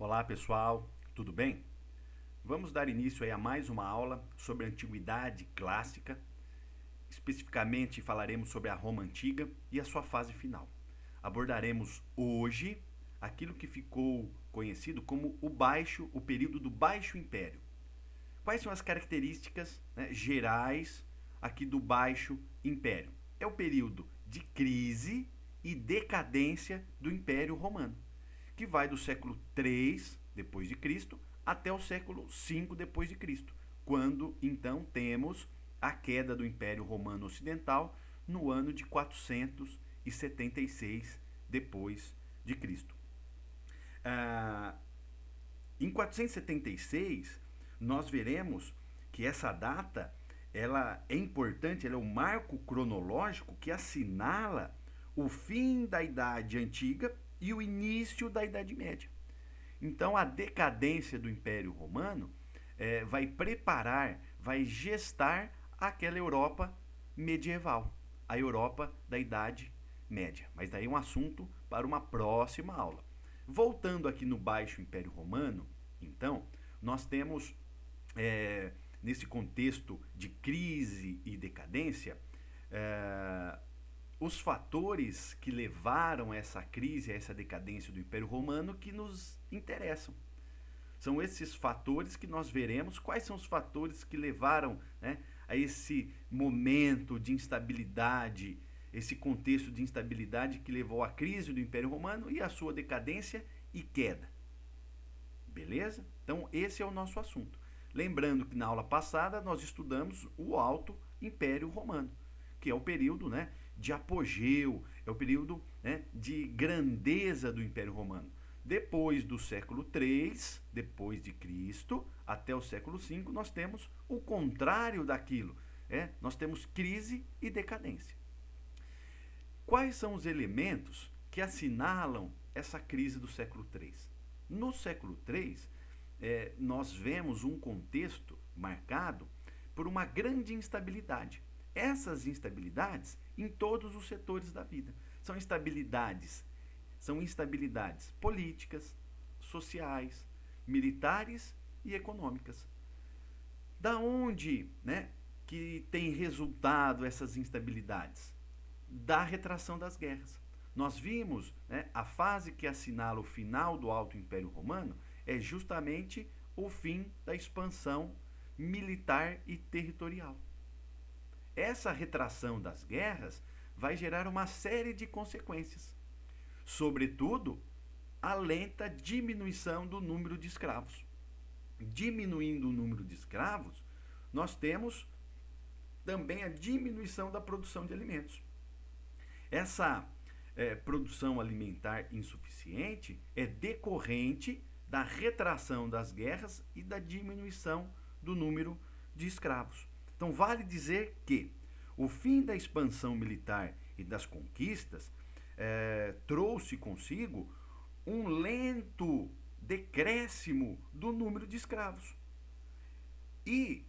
Olá pessoal, tudo bem? Vamos dar início aí a mais uma aula sobre a Antiguidade Clássica. Especificamente falaremos sobre a Roma Antiga e a sua fase final. Abordaremos hoje aquilo que ficou conhecido como o período do Baixo Império. Quais são as características, gerais aqui do Baixo Império? É o período de crise e decadência do Império Romano, que vai do século 3 depois de Cristo até o século 5 depois de Cristo, quando então temos a queda do Império Romano Ocidental no ano de 476 depois de Cristo. Ah, em 476 nós veremos que essa data ela é importante, ela é um marco cronológico que assinala o fim da Idade Antiga e o início da Idade Média. Então, a decadência do Império Romano vai preparar, vai gestar aquela Europa medieval, a Europa da Idade Média. Mas daí é um assunto para uma próxima aula. Voltando aqui no Baixo Império Romano, então, nós temos, nesse contexto de crise e decadência, os fatores que levaram a essa crise, a essa decadência do Império Romano que nos interessam. São esses fatores que nós veremos. Quais são os fatores que levaram, a esse momento de instabilidade, esse contexto de instabilidade que levou à crise do Império Romano e à sua decadência e queda. Beleza? Então, esse é o nosso assunto. Lembrando que na aula passada nós estudamos o Alto Império Romano, que é o período, de apogeu, é o período, de grandeza do Império Romano. Depois do século 3, depois de Cristo, até o século 5, nós temos o contrário daquilo. Nós temos crise e decadência. Quais são os elementos que assinalam essa crise do século 3? No século 3, nós vemos um contexto marcado por uma grande instabilidade. Essas instabilidades em todos os setores da vida. São instabilidades políticas, sociais, militares e econômicas. Da onde, que tem resultado essas instabilidades? Da retração das guerras. Nós vimos, a fase que assinala o final do Alto Império Romano é justamente o fim da expansão militar e territorial. Essa retração das guerras vai gerar uma série de consequências. Sobretudo, a lenta diminuição do número de escravos. Diminuindo o número de escravos, nós temos também a diminuição da produção de alimentos. Essa produção alimentar insuficiente é decorrente da retração das guerras e da diminuição do número de escravos. Então, vale dizer que o fim da expansão militar e das conquistas trouxe consigo um lento decréscimo do número de escravos e,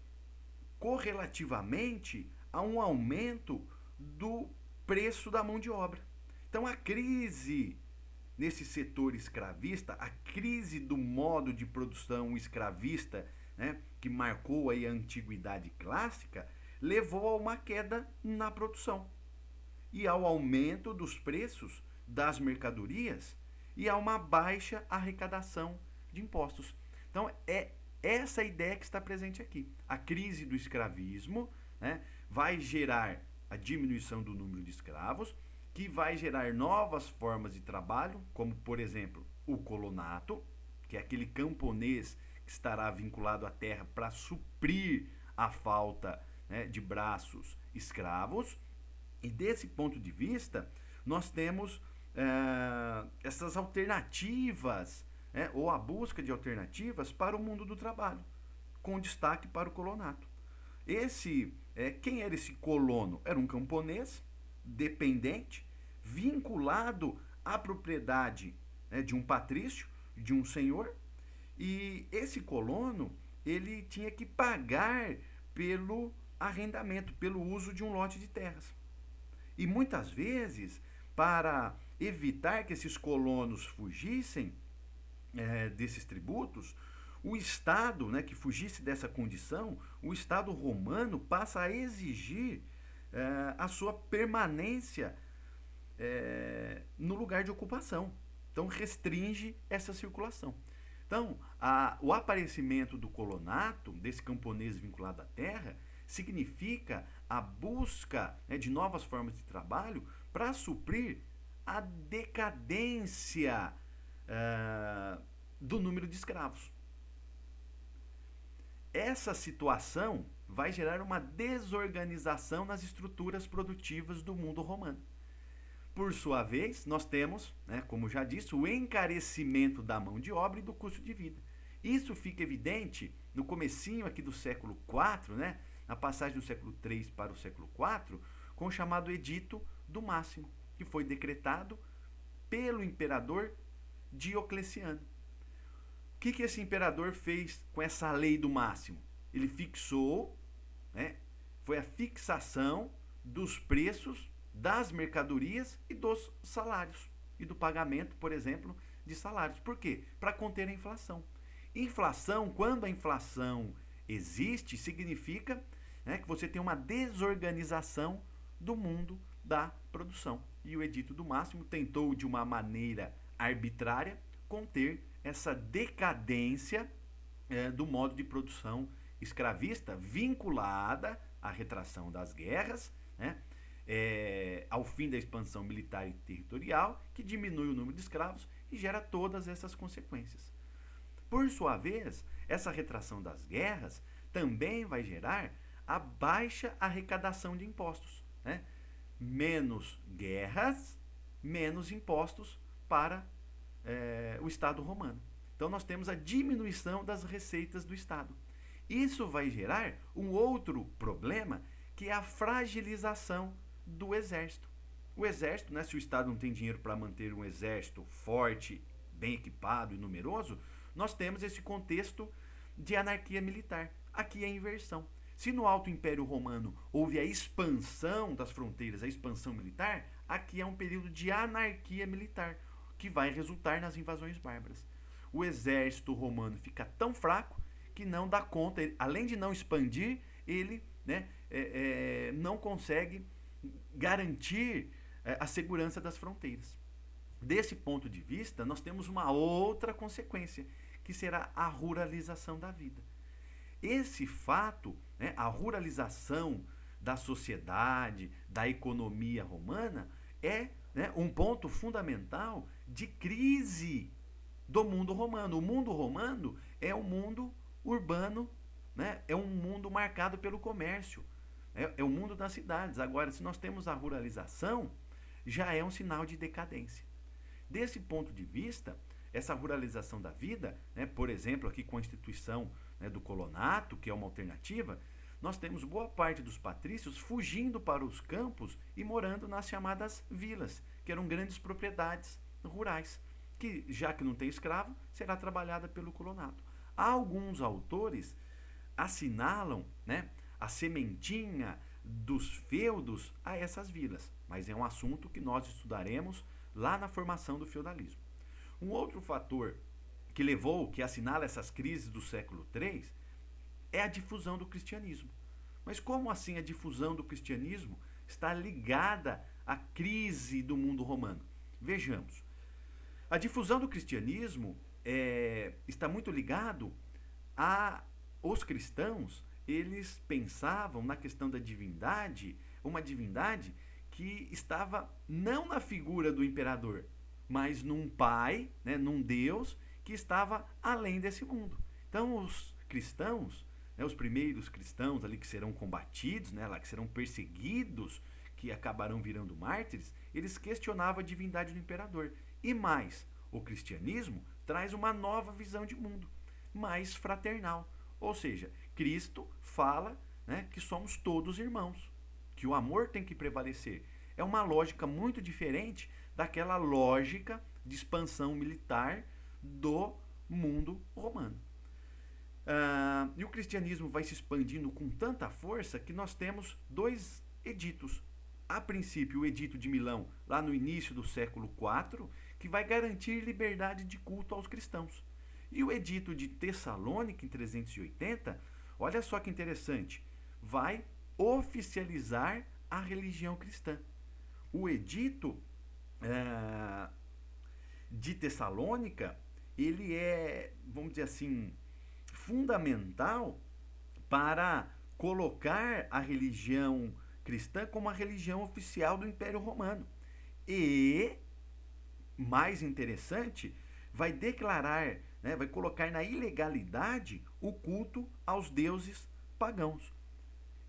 correlativamente, a um aumento do preço da mão de obra. Então, a crise nesse setor escravista, a crise do modo de produção escravista, que marcou aí a antiguidade clássica, levou a uma queda na produção e ao aumento dos preços das mercadorias e a uma baixa arrecadação de impostos. Então, é essa a ideia que está presente aqui. A crise do escravismo, vai gerar a diminuição do número de escravos, que vai gerar novas formas de trabalho, como, por exemplo, o colonato, que é aquele camponês que estará vinculado à terra para suprir a falta, de braços escravos. E desse ponto de vista, nós temos essas alternativas, ou a busca de alternativas para o mundo do trabalho, com destaque para o colonato. Quem era esse colono? Era um camponês dependente, vinculado à propriedade, de um patrício, de um senhor, e esse colono ele tinha que pagar pelo arrendamento, pelo uso de um lote de terras. E muitas vezes, para evitar que esses colonos fugissem, desses tributos, o Estado, né, que fugisse dessa condição, o Estado romano passa a exigir a sua permanência no lugar de ocupação. Então restringe essa circulação. Então, o aparecimento do colonato, desse camponês vinculado à terra, significa a busca, né, de novas formas de trabalho para suprir a decadência do número de escravos. Essa situação vai gerar uma desorganização nas estruturas produtivas do mundo romano. Por sua vez, nós temos, né, como já disse, o encarecimento da mão de obra e do custo de vida. Isso fica evidente no comecinho aqui do século IV, né, na passagem do século III para o século IV, com o chamado Edito do Máximo, que foi decretado pelo imperador Diocleciano. O que esse imperador fez com essa lei do máximo? Ele fixou, né, foi a fixação dos preços das mercadorias e dos salários e do pagamento, por exemplo, de salários. Por quê? Para conter a inflação. Inflação, quando a inflação existe, significa, né, que você tem uma desorganização do mundo da produção. E o Edito do Máximo tentou, de uma maneira arbitrária, conter essa decadência do modo de produção escravista vinculada à retração das guerras, né, ao fim da expansão militar e territorial, que diminui o número de escravos e gera todas essas consequências. Por sua vez, essa retração das guerras também vai gerar a baixa arrecadação de impostos, né? Menos guerras, menos impostos para o Estado romano. Então nós temos a diminuição das receitas do Estado. Isso vai gerar um outro problema, que é a fragilização do exército. O exército, né, se o Estado não tem dinheiro para manter um exército forte, bem equipado e numeroso, nós temos esse contexto de anarquia militar. Aqui é a inversão. Se no Alto Império Romano houve a expansão das fronteiras, a expansão militar, aqui é um período de anarquia militar, que vai resultar nas invasões bárbaras. O exército romano fica tão fraco que não dá conta, além de não expandir, ele, né, não consegue garantir a segurança das fronteiras. Desse ponto de vista, nós temos uma outra consequência, que será a ruralização da vida. Esse fato, né, a ruralização da sociedade, da economia romana, é, né, um ponto fundamental de crise do mundo romano. O mundo romano é um mundo urbano, né, é um mundo marcado pelo comércio, é o mundo das cidades. Agora, se nós temos a ruralização, já é um sinal de decadência. Desse ponto de vista, essa ruralização da vida, né, por exemplo, aqui com a instituição, né, do colonato, que é uma alternativa, nós temos boa parte dos patrícios fugindo para os campos e morando nas chamadas vilas, que eram grandes propriedades rurais, que, já que não tem escravo, será trabalhada pelo colonato. Alguns autores assinalam, né, a sementinha dos feudos a essas vilas, mas é um assunto que nós estudaremos lá na formação do feudalismo. Um outro fator que assinala essas crises do século III é a difusão do cristianismo. Mas como assim a difusão do cristianismo está ligada à crise do mundo romano? Vejamos. A difusão do cristianismo está muito ligado aos cristãos. Eles pensavam na questão da divindade, uma divindade que estava não na figura do imperador, mas num pai, né, num Deus que estava além desse mundo. Então os cristãos, né, os primeiros cristãos ali que serão combatidos, né, lá, que serão perseguidos, que acabarão virando mártires, eles questionavam a divindade do imperador. E mais, o cristianismo traz uma nova visão de mundo, mais fraternal. Ou seja, Cristo fala, né, que somos todos irmãos, que o amor tem que prevalecer. É uma lógica muito diferente daquela lógica de expansão militar do mundo romano. E o cristianismo vai se expandindo com tanta força que nós temos dois editos. A princípio, o Edito de Milão, lá no início do século IV, que vai garantir liberdade de culto aos cristãos. E o edito de Tessalônica, em 380, olha só que interessante, vai oficializar a religião cristã. O edito de Tessalônica, ele é, vamos dizer assim, fundamental para colocar a religião cristã como a religião oficial do Império Romano. E, mais interessante, vai declarar, né, vai colocar na ilegalidade o culto aos deuses pagãos.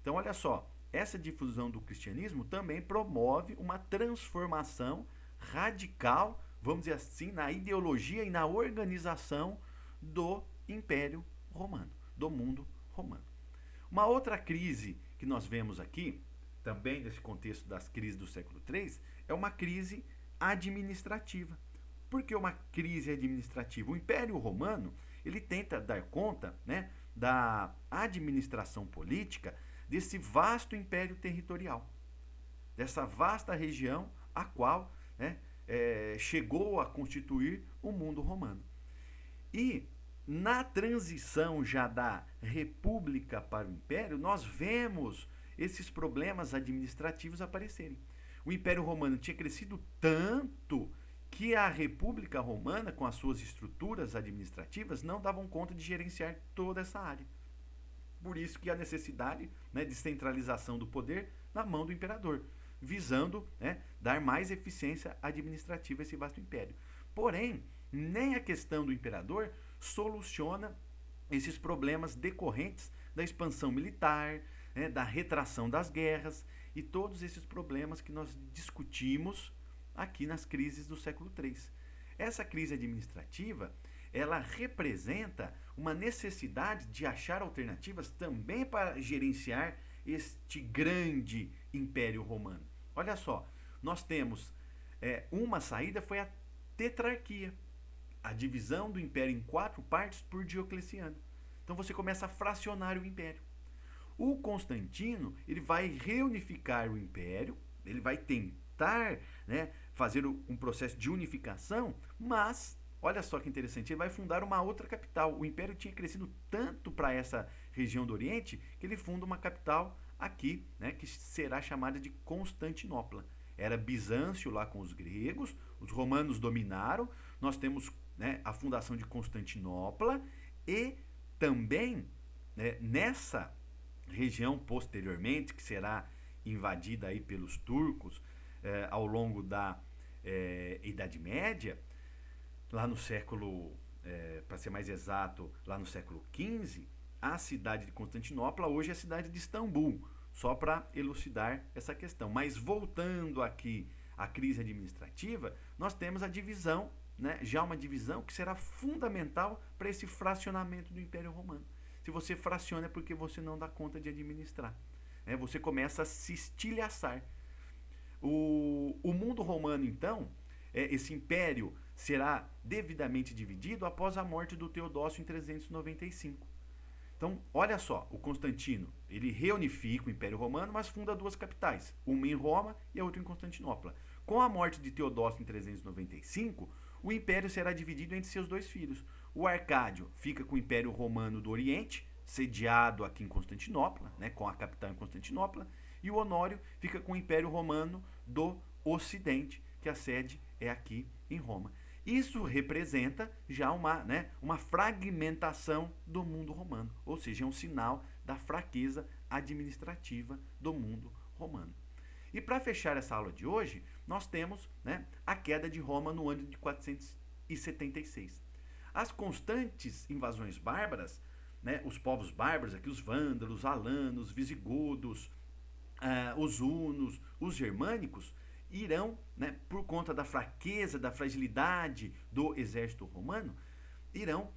Então, olha só, essa difusão do cristianismo também promove uma transformação radical, vamos dizer assim, na ideologia e na organização do Império Romano, do mundo romano. Uma outra crise que nós vemos aqui, também nesse contexto das crises do século III, é uma crise administrativa. Por que uma crise administrativa? O Império Romano, ele tenta dar conta, né, da administração política desse vasto império territorial, dessa vasta região a qual, né, chegou a constituir o mundo romano. E na transição já da república para o império, nós vemos esses problemas administrativos aparecerem. O Império Romano tinha crescido tanto que a República Romana, com as suas estruturas administrativas, não davam conta de gerenciar toda essa área. Por isso que a necessidade, né, de centralização do poder na mão do imperador, visando, né, dar mais eficiência administrativa a esse vasto império. Porém, nem a questão do imperador soluciona esses problemas decorrentes da expansão militar, né, da retração das guerras e todos esses problemas que nós discutimos aqui nas crises do século III. Essa crise administrativa, ela representa uma necessidade de achar alternativas também para gerenciar este grande império romano. Olha só, nós temos uma saída, foi a tetrarquia, a divisão do império em 4 partes por Diocleciano. Então você começa a fracionar o império. O Constantino, ele vai reunificar o império, ele vai tentar, né, fazer um processo de unificação, mas, olha só que interessante, ele vai fundar uma outra capital. O império tinha crescido tanto para essa região do Oriente que ele funda uma capital aqui, né, que será chamada de Constantinopla. Era Bizâncio lá com os gregos, os romanos dominaram, nós temos, né, a fundação de Constantinopla e também, né, nessa região posteriormente, que será invadida aí pelos turcos ao longo da Idade Média, lá no século, para ser mais exato, lá no século XV, a cidade de Constantinopla hoje é a cidade de Istambul, só para elucidar essa questão. Mas voltando aqui à crise administrativa, nós temos a divisão, né, já uma divisão que será fundamental para esse fracionamento do Império Romano. Se você fraciona é porque você não dá conta de administrar. Você começa a se estilhaçar. O mundo romano, então, esse império será devidamente dividido após a morte do Teodócio em 395. Então, olha só, o Constantino, ele reunifica o Império Romano, mas funda 2 capitais, uma em Roma e a outra em Constantinopla. Com a morte de Teodócio em 395, o império será dividido entre seus 2 filhos. O Arcádio fica com o Império Romano do Oriente, sediado aqui em Constantinopla, né, com a capital em Constantinopla, e o Honório fica com o Império Romano do Ocidente, que a sede é aqui em Roma. Isso representa já uma fragmentação do mundo romano, ou seja, é um sinal da fraqueza administrativa do mundo romano. E para fechar essa aula de hoje, nós temos, né, a queda de Roma no ano de 476. As constantes invasões bárbaras, né, os povos bárbaros, aqui os vândalos, os alanos, os visigodos, os hunos, os germânicos, irão, né, por conta da fraqueza, da fragilidade do exército romano, irão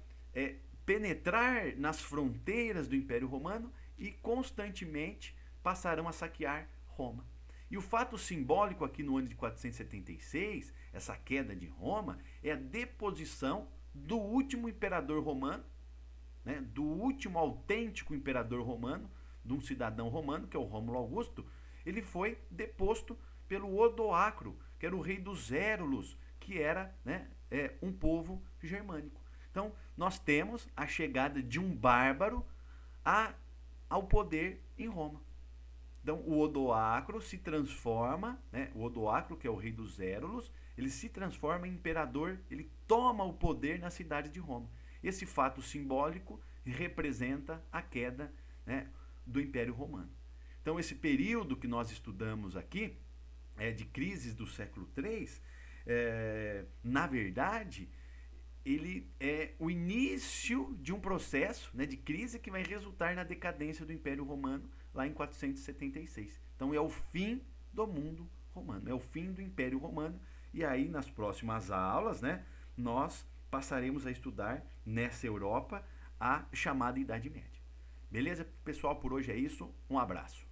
penetrar nas fronteiras do Império Romano e constantemente passarão a saquear Roma. E o fato simbólico aqui no ano de 476, essa queda de Roma, é a deposição do último imperador romano, né, do último autêntico imperador romano, de um cidadão romano, que é o Rômulo Augusto. Ele foi deposto pelo Odoacro, que era o rei dos Érulos, que que era, né, um povo germânico. Então, nós temos a chegada de um bárbaro ao poder em Roma. Então, o Odoacro se transforma, né, o Odoacro, que é o rei dos Érulos, ele se transforma em imperador, ele toma o poder na cidade de Roma. Esse fato simbólico representa a queda, né, do Império Romano. Então, esse período que nós estudamos aqui, de crises do século III, na verdade, ele é o início de um processo, né, de crise que vai resultar na decadência do Império Romano lá em 476. Então é o fim do mundo romano, é o fim do Império Romano. E aí nas próximas aulas, né, nós passaremos a estudar nessa Europa a chamada Idade Média. Beleza, pessoal? Por hoje é isso. Um abraço.